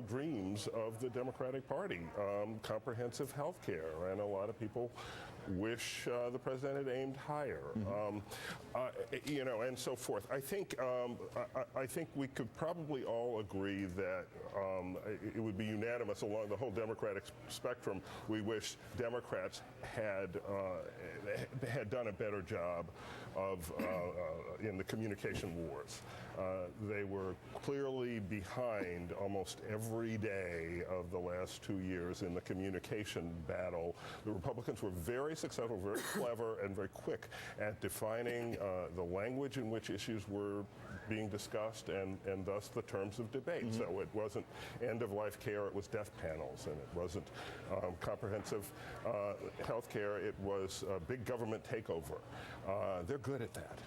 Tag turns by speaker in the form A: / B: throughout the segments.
A: dreams of the Democratic Party, comprehensive health care, and a lot of people wish the president had aimed higher, and so forth. I think we could probably all agree that it would be unanimous along the whole Democratic spectrum. We wish Democrats had done a better job of in the communication wars. They were clearly behind almost every day of the last 2 years in the communication battle. The Republicans were very successful, very clever, and very quick at defining the language in which issues were being discussed and thus the terms of debate. So it wasn't end-of-life care, it was death panels, and it wasn't comprehensive health care, it was big government takeover. They're good at that.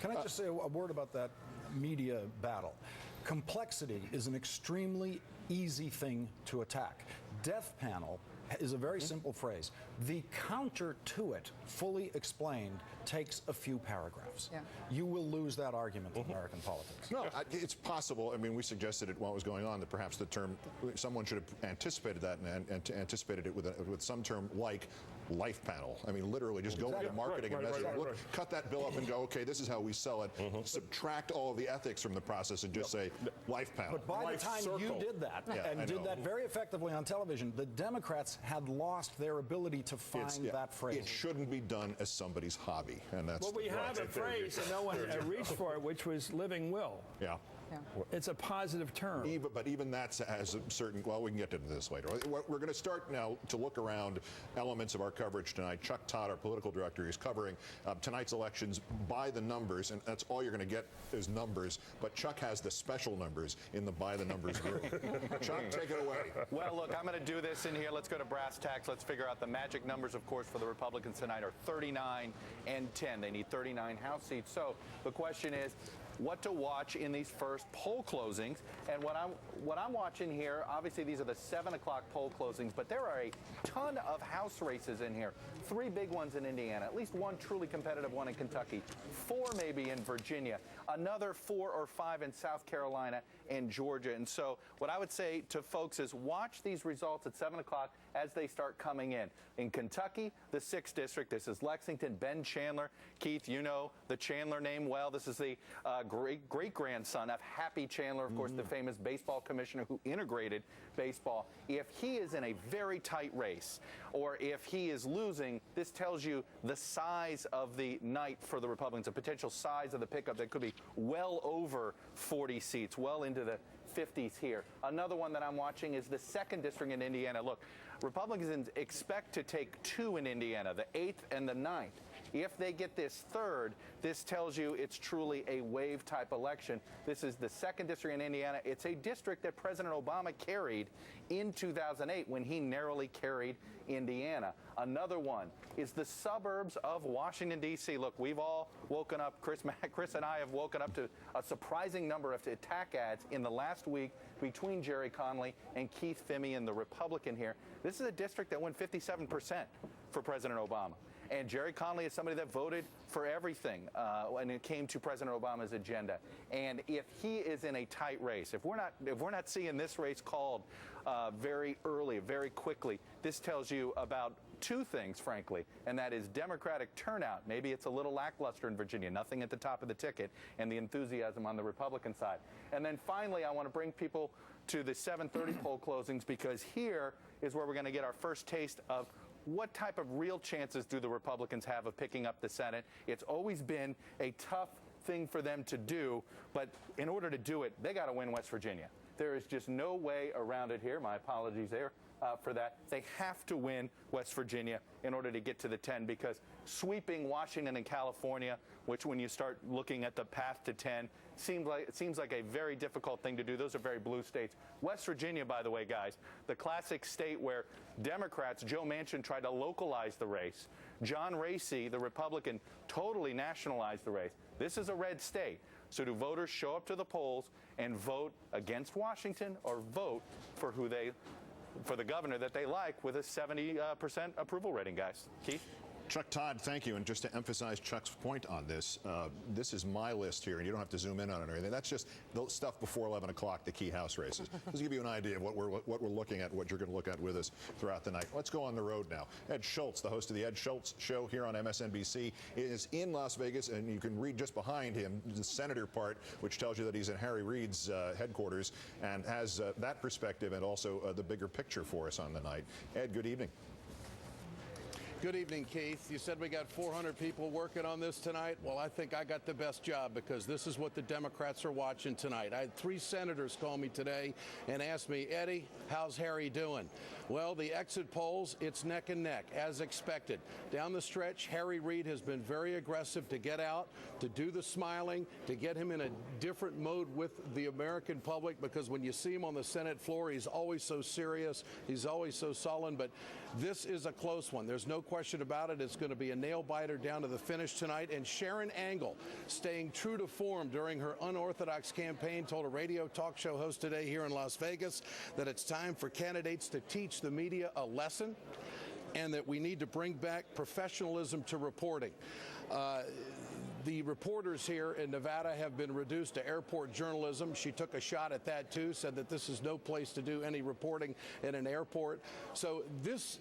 B: Can I just say a word about that media battle? Complexity is an extremely easy thing to attack. Death panel is a very simple phrase. The counter to it, fully explained, takes a few paragraphs. Yeah. You will lose that argument in American politics.
C: No, it's possible. I mean, we suggested it while it was going on that perhaps the term, someone should have anticipated that and anticipated it with some term like life panel. I mean, literally just go into marketing and message, cut that bill up and go, okay, this is how we sell it. Subtract all of the ethics from the process and just say life panel.
B: But by the time you did that, and did that very effectively on television, the Democrats had lost their ability to find that phrase.
C: It shouldn't be done as somebody's hobby, and that's.
D: Well, we have a phrase, and no one reached for it, which was living will.
C: Yeah.
D: It's a positive term.
C: But even that has a certain. Well, we can get into this later. We're going to start now to look around elements of our coverage tonight. Chuck Todd, our political director, is covering tonight's elections by the numbers, and that's all you're going to get is numbers. But Chuck has the special numbers in the by the numbers room. Chuck, take it away.
E: Well, look, I'm going to do this in here. Let's go to brass tacks. Let's figure out the magic numbers, of course, for the Republicans tonight are 39 and 10. They need 39 House seats. So the question is, what to watch in these first poll closings. And what I'm watching here, obviously these are the 7 o'clock poll closings, but there are a ton of House races in here. 3 big ones in Indiana, at least 1 truly competitive one in Kentucky, 4 maybe in Virginia, another 4 or 5 in South Carolina and Georgia. And so what I would say to folks is watch these results at 7 o'clock as they start coming in. In Kentucky, the 6th district, this is Lexington, Ben Chandler. Keith, you know the Chandler name well. This is the great-grandson of Happy Chandler, of course, the famous baseball commissioner who integrated baseball. If he is in a very tight race, or if he is losing, this tells you the size of the night for the Republicans, the potential size of the pickup that could be well over 40 seats, well into the 50s here. Another one that I'm watching is the 2nd district in Indiana. Look, Republicans expect to take 2 in Indiana, the 8th and the 9th. If they get this 3rd, this tells you it's truly a wave-type election. This is the 2nd district in Indiana. It's a district that President Obama carried in 2008 when he narrowly carried Indiana. Another one is the suburbs of Washington, D.C. Look, we've all woken up, Chris and I have woken up to a surprising number of attack ads in the last week between Jerry Connolly and Keith Fimian, the Republican here. This is a district that won 57% for President Obama. And Jerry Connolly is somebody that voted for everything when it came to President Obama's agenda. And if he is in a tight race, if we're not seeing this race called very early, very quickly, this tells you about 2 things, frankly, and that is Democratic turnout. Maybe it's a little lackluster in Virginia, nothing at the top of the ticket, and the enthusiasm on the Republican side. And then finally, I want to bring people to the 7:30 poll closings, because here is where we're going to get our first taste of what type of real chances do the Republicans have of picking up the Senate. It's always been a tough thing for them to do, but in order to do it, they got to win West Virginia. There is just no way around it here. My apologies there for that. They have to win West Virginia in order to get to the 10, because sweeping Washington and California, which when you start looking at the path to 10, seems like a very difficult thing to do. Those are very blue states. West Virginia, by the way, guys, the classic state where Democrats, Joe Manchin, tried to localize the race. John Racy, the Republican, totally nationalized the race. This is a red state. So do voters show up to the polls and vote against Washington, or vote for for the governor that they like with a 70% approval rating, guys? Keith?
C: Chuck Todd, thank you. And just to emphasize Chuck's point on this, this is my list here, and you don't have to zoom in on it or anything. That's just the stuff before 11 o'clock, the key House races. Just to give you an idea of what we're looking at, what you're going to look at with us throughout the night. Let's go on the road now. Ed Schultz, the host of the Ed Schultz Show here on MSNBC, is in Las Vegas, and you can read just behind him the senator part, which tells you that he's in Harry Reid's headquarters, and has that perspective and also the bigger picture for us on the night. Ed, good evening.
F: Good evening, Keith. You said we got 400 people working on this tonight. Well, I think I got the best job because this is what the Democrats are watching tonight. I had 3 senators call me today and ask me, Eddie, how's Harry doing? Well, the exit polls, it's neck and neck, as expected. Down the stretch, Harry Reid has been very aggressive to get out, to do the smiling, to get him in a different mode with the American public, because when you see him on the Senate floor, he's always so serious, he's always so sullen. But this is a close one. There's no question about it. It's going to be a nail-biter down to the finish tonight. And Sharon Angle, staying true to form during her unorthodox campaign, told a radio talk show host today here in Las Vegas that it's time for candidates to teach the media a lesson and that we need to bring back professionalism to reporting. The reporters here in Nevada have been reduced to airport journalism. She took a shot at that, too, said that this is no place to do any reporting in an airport. So this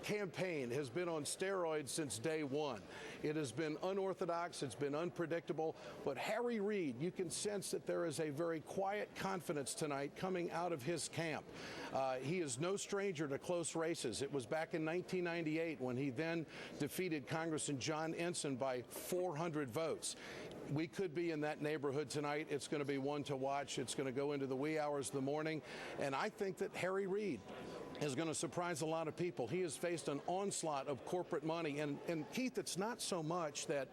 F: campaign has been on steroids since day one. It has been unorthodox. It's been unpredictable. But Harry Reid, you can sense that there is a very quiet confidence tonight coming out of his camp. He is no stranger to close races. It was back in 1998 when he then defeated Congressman John Ensign by 400 votes. We could be in that neighborhood tonight. It's going to be one to watch. It's going to go into the wee hours of the morning. And I think that Harry Reid is going to surprise a lot of people. He has faced an onslaught of corporate money. And Keith, it's not so much that,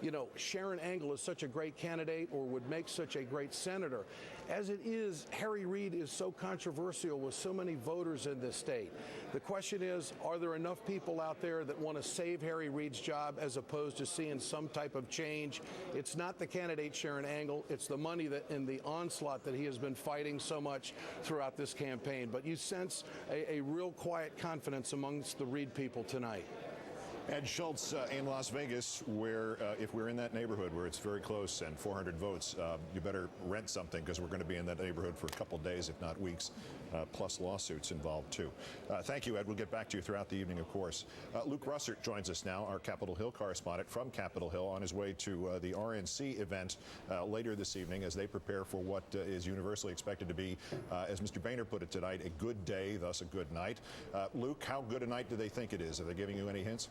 F: you know, Sharon Angle is such a great candidate or would make such a great senator. As it is, Harry Reid is so controversial with so many voters in this state. The question is, are there enough people out there that want to save Harry Reid's job as opposed to seeing some type of change? It's not the candidate Sharon Angle. It's the money that and the onslaught that he has been fighting so much throughout this campaign. But you sense a real quiet confidence amongst the Reid people tonight.
C: Ed Schultz in Las Vegas, where if we're in that neighborhood where it's very close and 400 votes, you better rent something because we're going to be in that neighborhood for a couple days, if not weeks, plus lawsuits involved, too. Thank you, Ed. We'll get back to you throughout the evening, of course. Luke Russert joins us now, our Capitol Hill correspondent from Capitol Hill, on his way to the RNC event later this evening as they prepare for what is universally expected to be, as Mr. Boehner put it tonight, a good day, thus a good night. Luke, how good a night do they think it is? Are they giving you any hints?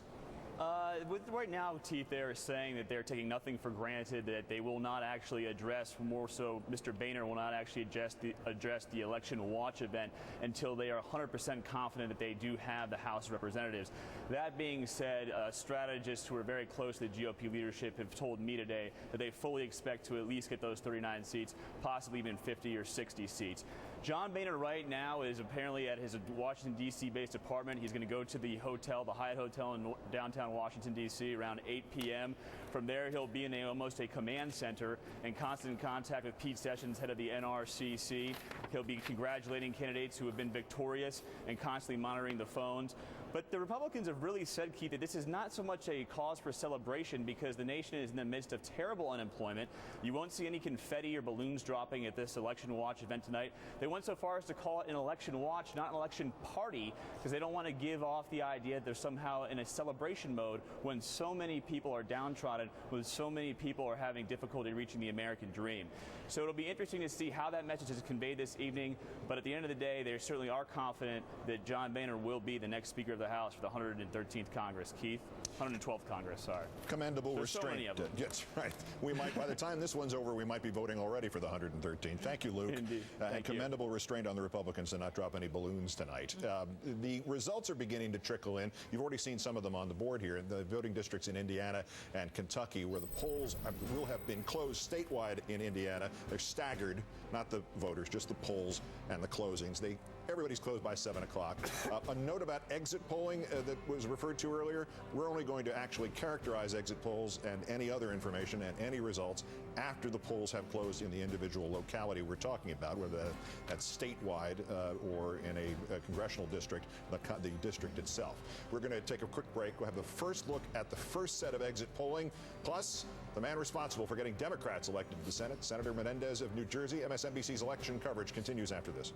G: Right now, Keith, they're saying that they're taking nothing for granted, that they will not actually address, more so Mr. Boehner will not actually address the election watch event until they are 100% confident that they do have the House of Representatives. That being said, strategists who are very close to the GOP leadership have told me today that they fully expect to at least get those 39 seats, possibly even 50 or 60 seats. John Boehner right now is apparently at his Washington, D.C. based apartment. He's going to go to the hotel, the Hyatt Hotel in downtown Washington, D.C. around 8 p.m. From there, he'll be in almost a command center in constant contact with Pete Sessions, head of the NRCC. He'll be congratulating candidates who have been victorious and constantly monitoring the phones. But the Republicans have really said, Keith, that this is not so much a cause for celebration because the nation is in the midst of terrible unemployment. You won't see any confetti or balloons dropping at this election watch event tonight. They went so far as to call it an election watch, not an election party, because they don't want to give off the idea that they're somehow in a celebration mode when so many people are downtrodden, when so many people are having difficulty reaching the American dream. So it'll be interesting to see how that message is conveyed this evening. But at the end of the day, they certainly are confident that John Boehner will be the next Speaker of the House for the 113th Congress. Keith? 112th Congress, sorry.
C: Commendable
G: There's
C: restraint.
G: so many of them.
C: Yes, right. We might, by the time this one's over, we might be voting already for the 113th. Thank you, Luke.
G: Indeed.
C: And commendable restraint on the Republicans to not drop any balloons tonight. The results are beginning to trickle in. You've already seen some of them on the board here. The voting districts in Indiana and Kentucky, where the polls will have been closed statewide in Indiana. They're staggered, not the voters, just the polls and the closings. They everybody's closed by 7 o'clock. A note about exit polling that was referred to earlier. We're only going to actually characterize exit polls and any other information and any results after the polls have closed in the individual locality we're talking about, whether that's statewide or in a congressional district, the district itself. We're going to take a quick break. We'll have the first look at the first set of exit polling, plus the man responsible for getting Democrats elected to the Senate, Senator Menendez of New Jersey. MSNBC's election coverage continues after this.